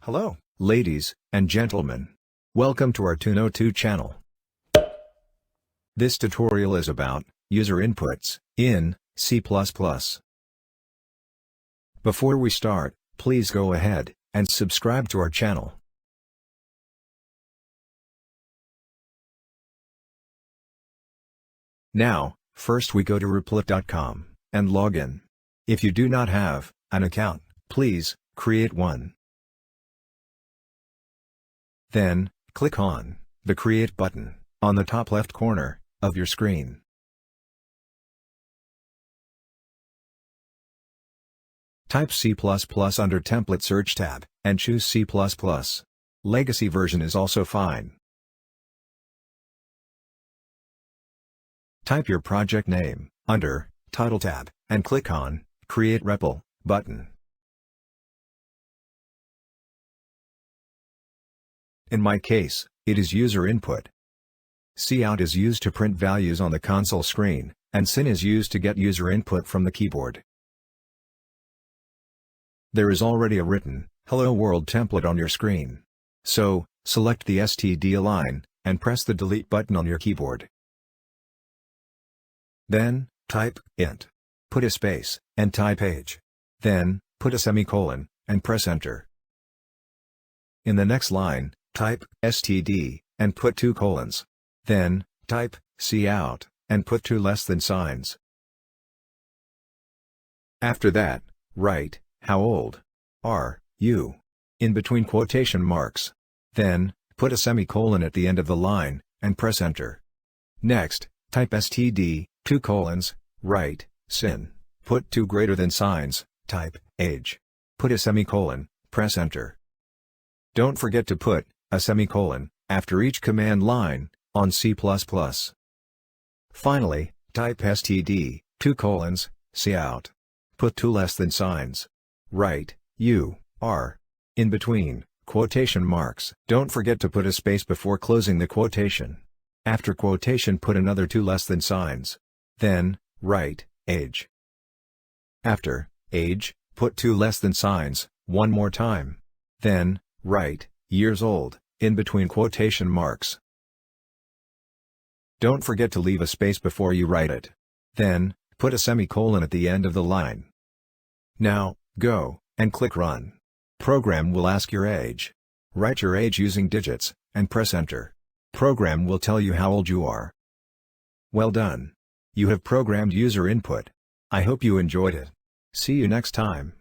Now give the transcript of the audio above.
Hello, ladies and gentlemen. Welcome to our Tune02 channel. This tutorial is about user inputs in C++. Before we start, please go ahead and subscribe to our channel. Now, first we go to replit.com and log in. If you do not have an account, please create one. Then, click on the Create button on the top left corner of your screen. Type C++ under Template Search tab, and choose C++. Legacy version is also fine. Type your project name under Title tab, and click on Create REPL button. In my case, it is user input. Cout is used to print values on the console screen, and sin is used to get user input from the keyboard. There is already a written Hello World template on your screen. So, select the std line, and press the delete button on your keyboard. Then, type int. Put a space, and type age. Then, put a semicolon, and press enter. In the next line, type std, and put 2 colons. Then, type cout, and put 2 less than signs. After that, write, how old are you? In between quotation marks. Then, put a semicolon at the end of the line, and press enter. Next, type std, 2 colons, write, sin, put 2 greater than signs, type, age. Put a semicolon, press enter. Don't forget to put a semicolon after each command line on C++. Finally, type std, 2 colons, cout. Put 2 less than signs. Write, you are in between quotation marks. Don't forget to put a space before closing the quotation. After quotation, put another 2 less than signs. Then, write, age. After age, put 2 less than signs, one more time. Then, write, years old, in between quotation marks. Don't forget to leave a space before you write it. Then, put a semicolon at the end of the line. Now, go and click Run. Program will ask your age. Write your age using digits, and press enter. Program will tell you how old you are. Well done. You have programmed user input. I hope you enjoyed it. See you next time.